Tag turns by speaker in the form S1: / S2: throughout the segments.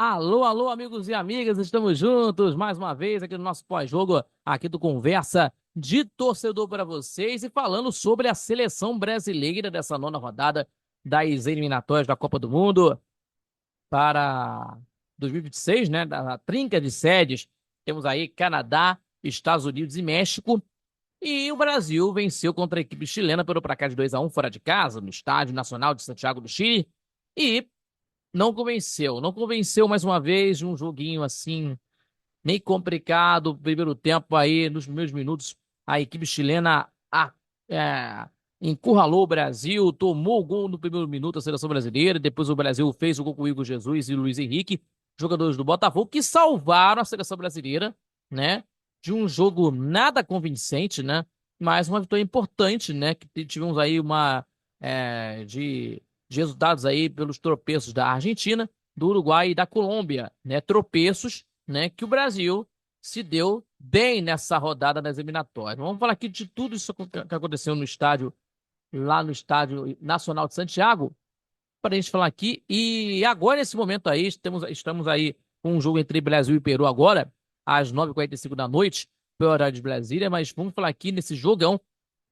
S1: Alô, alô, amigos e amigas, estamos juntos mais uma vez aqui no nosso pós-jogo, aqui do Conversa de Torcedor para vocês e falando sobre a seleção brasileira dessa nona rodada das eliminatórias da Copa do Mundo para 2026, né? Da trinca de sedes. Temos aí Canadá, Estados Unidos e México. E o Brasil venceu contra a equipe chilena pelo placar de 2-1 fora de casa, no Estádio Nacional de Santiago do Chile. E não convenceu mais uma vez, um joguinho assim, meio complicado, primeiro tempo aí, nos primeiros minutos, a equipe chilena é, encurralou o Brasil, tomou o gol no primeiro minuto, a seleção brasileira, depois o Brasil fez o gol com o Igor Jesus e Luiz Henrique, jogadores do Botafogo, que salvaram a seleção brasileira, né, de um jogo nada convincente, né, mas uma vitória importante, né, que tivemos aí de resultados aí pelos tropeços da Argentina, do Uruguai e da Colômbia, né, tropeços, né, que o Brasil se deu bem nessa rodada das eliminatórias. Vamos falar aqui de tudo isso que aconteceu no estádio, lá no Estádio Nacional de Santiago, para a gente falar aqui. E agora, nesse momento aí, estamos aí com um jogo entre Brasil e Peru agora, às 9h45 da noite, pelo horário de Brasília, mas vamos falar aqui nesse jogão,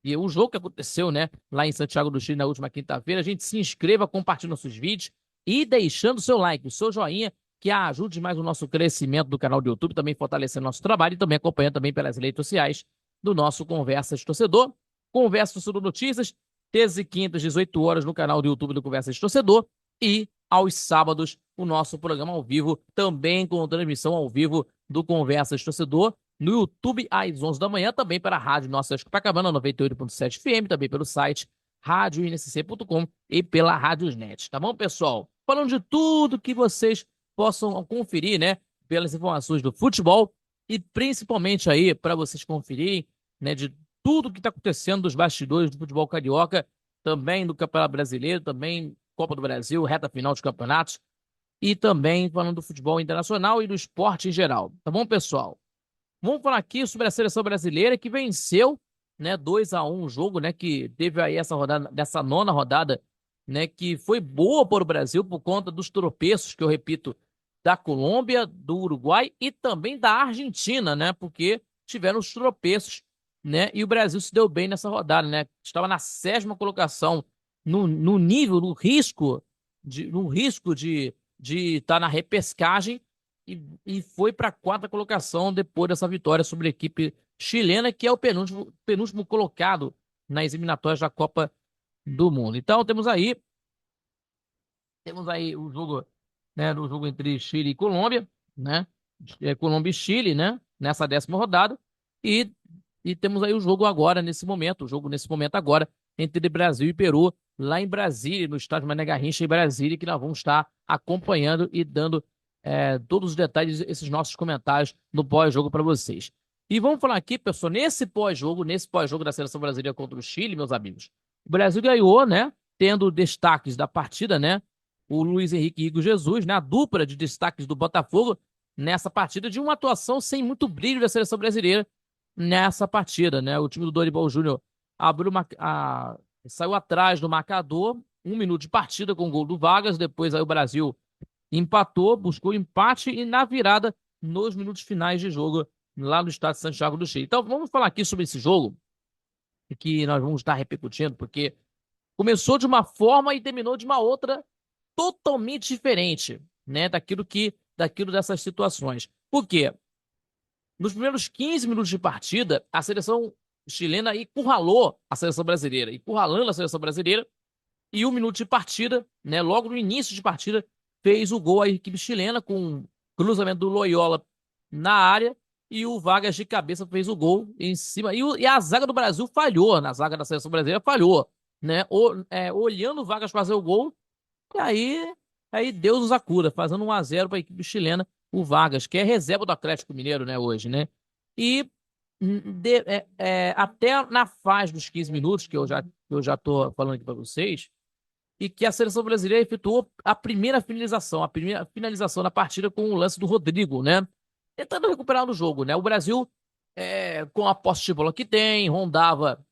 S1: e o jogo que aconteceu, né, lá em Santiago do Chile na última quinta-feira. A gente se inscreva, compartilhe nossos vídeos e deixando o seu like, o seu joinha, que ajude mais o nosso crescimento do canal do YouTube, também fortalecendo nosso trabalho e também acompanhando também pelas redes sociais do nosso Conversas de Torcedor. Conversa Torcedor Notícias, terças e quintas, 18 horas, no canal do YouTube do Conversas de Torcedor. E aos sábados, o nosso programa ao vivo, também com transmissão ao vivo do Conversas de Torcedor, no YouTube às 11 da manhã, também para a Rádio Nossa Copacabana 98.7 FM, também pelo site radioinsc.com e pela Radiosnet, tá bom, pessoal? Falando de tudo que vocês possam conferir, né, pelas informações do futebol e principalmente aí para vocês conferirem, né, de tudo que está acontecendo dos bastidores do futebol carioca, também do Campeonato Brasileiro, também Copa do Brasil, reta final de campeonatos e também falando do futebol internacional e do esporte em geral, tá bom, pessoal? Vamos falar aqui sobre a seleção brasileira que venceu, né, 2-1 o jogo, né, que teve aí essa rodada, dessa nona rodada, né, que foi boa para o Brasil por conta dos tropeços, que eu repito, da Colômbia, do Uruguai e também da Argentina, né, porque tiveram os tropeços, né, e o Brasil se deu bem nessa rodada, né, estava na sétima colocação no nível, no risco de estar na repescagem e foi para a quarta colocação depois dessa vitória sobre a equipe chilena, que é o penúltimo colocado nas eliminatórias da Copa do Mundo. Então temos aí o jogo, né, do jogo entre Chile e Colômbia, né? Colômbia e Chile, né? Nessa décima rodada. E, e temos aí o jogo agora, nesse momento, agora, entre Brasil e Peru, lá em Brasília, no estádio Mané Garrincha, em Brasília, que nós vamos estar acompanhando e dando todos os detalhes, esses nossos comentários no pós-jogo para vocês. E vamos falar aqui, pessoal, nesse pós-jogo da seleção brasileira contra o Chile, meus amigos. O Brasil ganhou, né? Tendo destaques da partida, né? O Luiz Henrique e Igor Jesus, né? A dupla de destaques do Botafogo nessa partida, de uma atuação sem muito brilho da seleção brasileira nessa partida, né? O time do Dorival Júnior saiu atrás do marcador, 1 minuto de partida com o gol do Vargas, depois aí o Brasil empatou, buscou empate e na virada nos minutos finais de jogo lá no estádio Santiago do Chile. Então vamos falar aqui sobre esse jogo que nós vamos estar repercutindo, porque começou de uma forma e terminou de uma outra totalmente diferente, né, daquilo dessas situações. Por quê? Nos primeiros 15 minutos de partida, a seleção chilena encurralou a seleção brasileira, encurralando a seleção brasileira, e 1 minuto de partida, né, logo no início de partida, fez o gol a equipe chilena com um cruzamento do Loyola na área e o Vargas de cabeça fez o gol em cima. E a zaga do Brasil falhou, na zaga da seleção brasileira falhou, né? Olhando o Vargas fazer o gol, e aí Deus nos acuda, fazendo 1-0 para a equipe chilena, o Vargas, que é reserva do Atlético Mineiro, né, hoje, né? E até na fase dos 15 minutos, que eu já tô falando aqui para vocês, e que a seleção brasileira efetuou a primeira finalização da partida com o lance do Rodrigo, né? Tentando recuperar no jogo, né? O Brasil, com a posse de bola que tem, rondava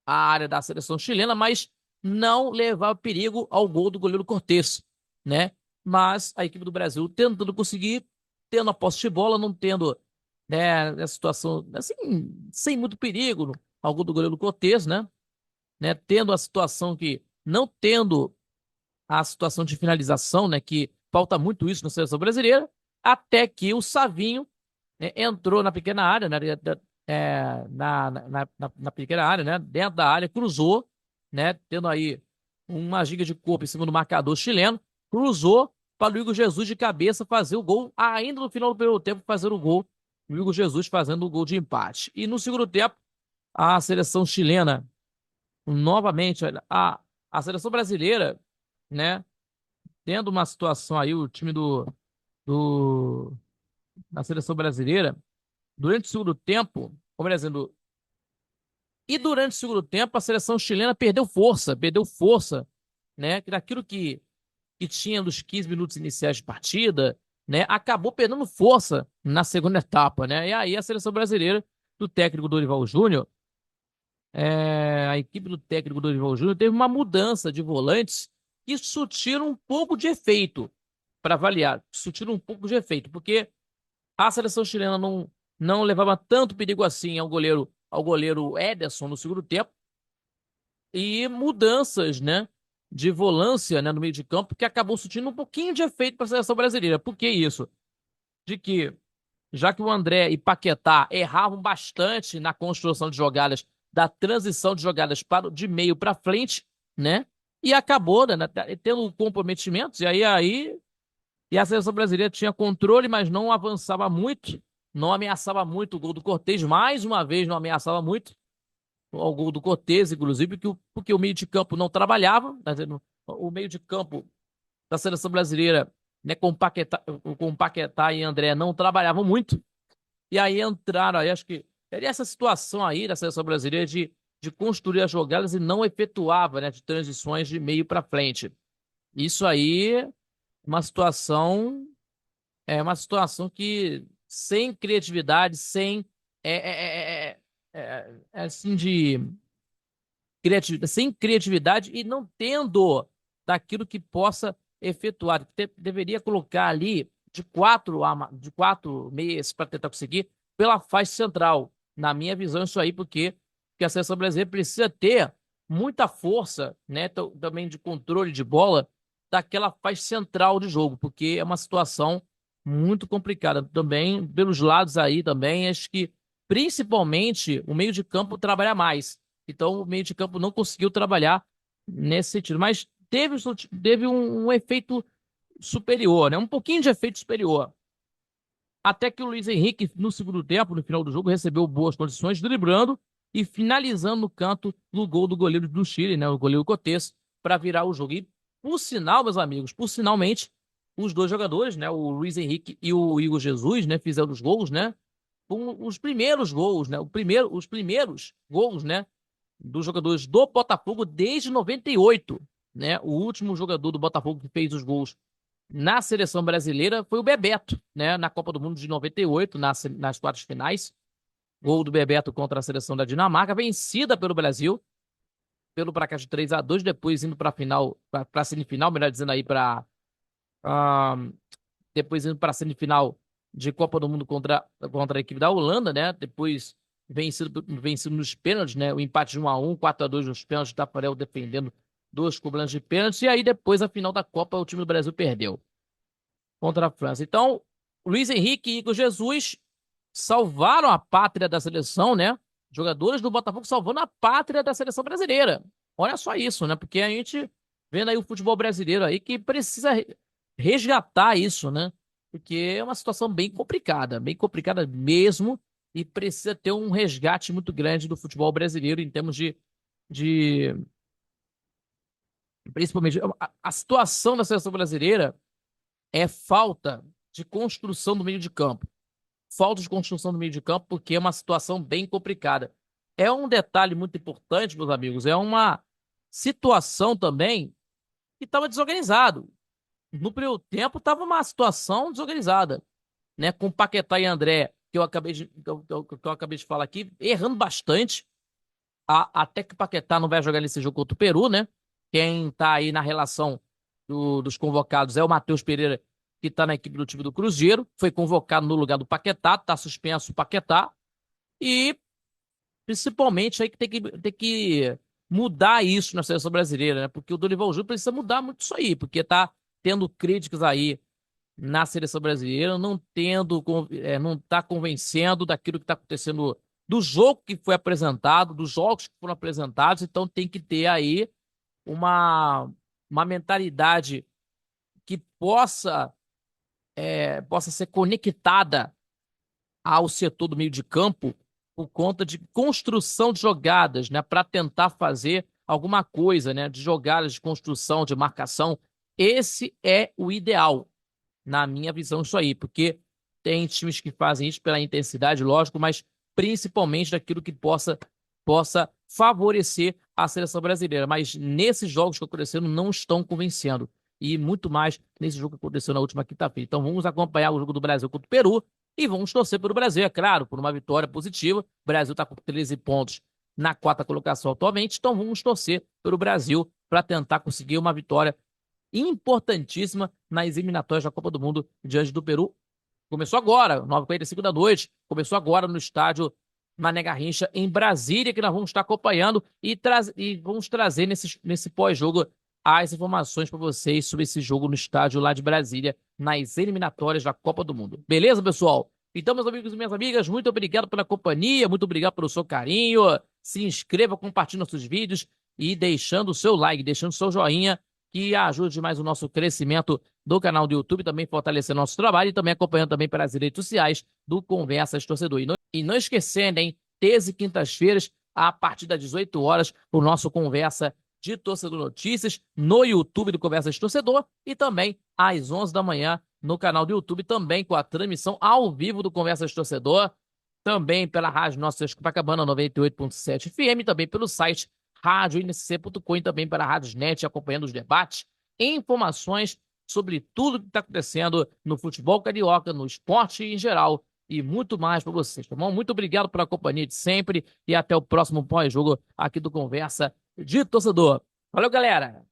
S1: a área da seleção chilena, mas não levava perigo ao gol do goleiro Cortez, né? mas a equipe do Brasil tentando conseguir, tendo a posse de bola, não tendo, né, a situação, assim, sem muito perigo, ao gol do goleiro Cortez, né, tendo a situação que, não tendo a situação de finalização, né, que falta muito isso na seleção brasileira, até que o Savinho, né, entrou na pequena área, né, na pequena área, né, dentro da área, cruzou, né, tendo aí uma giga de corpo em cima do marcador chileno, cruzou para o Igor Jesus de cabeça fazer o gol, ainda no final do primeiro tempo, fazer o gol, o Igor Jesus fazendo o gol de empate. E no segundo tempo, a seleção chilena, novamente, olha, a seleção brasileira, né, tendo uma situação aí, o time do, da seleção brasileira, durante o segundo tempo, como dizendo, e durante o segundo tempo, a seleção chilena perdeu força, né? Daquilo que tinha nos 15 minutos iniciais de partida, né? Acabou perdendo força na segunda etapa, né? E aí a seleção brasileira, do técnico Dorival Júnior, a equipe do técnico Dorival Júnior teve uma mudança de volantes que surtiram um pouco de efeito, para avaliar, surtiram um pouco de efeito, porque a seleção chilena não levava tanto perigo assim ao goleiro Ederson no segundo tempo, e mudanças, né, de volância, né, no meio de campo, que acabou surtindo um pouquinho de efeito para a seleção brasileira. Por que isso? De que, já que o André e Paquetá erravam bastante na construção de jogadas, da transição de jogadas de meio para frente, né, e acabou, né, tendo comprometimentos, e a seleção brasileira tinha controle, mas não avançava muito, não ameaçava muito o gol do Cortez, mais uma vez não ameaçava muito o gol do Cortez, inclusive, porque o meio de campo não trabalhava, tá dizendo, o meio de campo da seleção brasileira, né, com Paquetá e André não trabalhavam muito, e aí entraram, aí acho que era essa situação aí da seleção brasileira de construir as jogadas e não efetuava, né, de transições de meio para frente. Isso aí uma situação uma situação que sem criatividade, sem assim de criatividade, sem criatividade e não tendo daquilo que possa efetuar. Deveria colocar ali de quatro meias para tentar conseguir pela faixa central. Na minha visão, isso aí, porque a seleção brasileira precisa ter muita força, né, também de controle de bola daquela faixa central de jogo, porque é uma situação muito complicada. Também, pelos lados aí também, acho que principalmente o meio de campo trabalha mais. Então, o meio de campo não conseguiu trabalhar nesse sentido. Mas teve um efeito superior, né? Um pouquinho de efeito superior. Até que o Luiz Henrique, no segundo tempo, no final do jogo, recebeu boas condições, driblando e finalizando no canto do gol do goleiro do Chile, né? O goleiro Cotes, para virar o jogo. E, por sinal, meus amigos, os dois jogadores, né? O Luiz Henrique e o Igor Jesus, né? Fizeram os gols, né? Os primeiros gols, né? Os primeiros gols, né? Dos jogadores do Botafogo desde 98, né? O último jogador do Botafogo que fez os gols na seleção brasileira foi o Bebeto, né? Na Copa do Mundo de 98, nas quartas finais. Gol do Bebeto contra a seleção da Dinamarca, vencida pelo Brasil, pelo placar de 3-2, depois indo para a final, para a semifinal, melhor dizendo aí, depois indo para a semifinal de Copa do Mundo contra a equipe da Holanda, né? Depois vencido nos pênaltis, né? O empate de 1-1, 4-2 nos pênaltis, Tafarel defendendo duas cobranças de pênaltis, e aí depois a final da Copa o time do Brasil perdeu contra a França. Então, Luiz Henrique e Igor Jesus salvaram a pátria da seleção, né? Jogadores do Botafogo salvando a pátria da seleção brasileira. Olha só isso, né? Porque a gente vendo aí o futebol brasileiro aí que precisa resgatar isso, né? Porque é uma situação bem complicada mesmo, e precisa ter um resgate muito grande do futebol brasileiro em termos de principalmente a situação da seleção brasileira é falta de construção do meio de campo. Falta de construção do meio de campo, porque é uma situação bem complicada. É um detalhe muito importante, meus amigos, é uma situação também que estava desorganizado. No primeiro tempo estava uma situação desorganizada, né? Com Paquetá e André, que eu acabei de falar aqui, errando bastante. Até que o Paquetá não vai jogar nesse jogo contra o Peru, né? Quem tá aí na relação dos convocados é o Matheus Pereira, que está na equipe do time do Cruzeiro, foi convocado no lugar do Paquetá, está suspenso o Paquetá, e principalmente aí que tem que mudar isso na seleção brasileira, né? Porque o Dorival Júnior precisa mudar muito isso aí, porque tá tendo críticas aí na seleção brasileira, não tá convencendo daquilo que está acontecendo, do jogo que foi apresentado, dos jogos que foram apresentados, então tem que ter aí uma, uma mentalidade que possa ser conectada ao setor do meio de campo por conta de construção de jogadas, né, para tentar fazer alguma coisa, né, de jogadas de construção, de marcação. Esse é o ideal, na minha visão, isso aí, porque tem times que fazem isso pela intensidade, lógico, mas principalmente daquilo que possa favorecer a seleção brasileira. Mas nesses jogos que aconteceram não estão convencendo. E muito mais nesse jogo que aconteceu na última quinta-feira. Então vamos acompanhar o jogo do Brasil contra o Peru e vamos torcer pelo Brasil, é claro, por uma vitória positiva. O Brasil está com 13 pontos na quarta colocação atualmente, então vamos torcer pelo Brasil para tentar conseguir uma vitória importantíssima nas eliminatórias da Copa do Mundo diante do Peru. Começou agora, 9h45 da noite, começou agora no estádio Mané Garrincha, em Brasília, que nós vamos estar acompanhando e vamos trazer nesse pós-jogo as informações para vocês sobre esse jogo no estádio lá de Brasília, nas eliminatórias da Copa do Mundo. Beleza, pessoal? Então, meus amigos e minhas amigas, muito obrigado pela companhia, muito obrigado pelo seu carinho. Se inscreva, compartilhe nossos vídeos e deixando o seu like, deixando o seu joinha, que ajude mais o nosso crescimento do canal do YouTube, também fortalecendo nosso trabalho e também acompanhando também pelas redes sociais do Conversas Torcedor. E não esquecendo, hein, terça e quintas-feiras, a partir das 18 horas, o nosso Conversa de Torcedor Notícias no YouTube do Conversas Torcedor e também às 11 da manhã no canal do YouTube, também com a transmissão ao vivo do Conversas Torcedor, também pela Rádio Nossa Copacabana 98.7 FM, também pelo site radioinc.com e também pela Rádios Net, acompanhando os debates, informações sobre tudo que está acontecendo no futebol carioca, no esporte em geral e muito mais para vocês, tá bom? Muito obrigado pela companhia de sempre e até o próximo pós-jogo aqui do Conversa de Torcedor. Valeu, galera!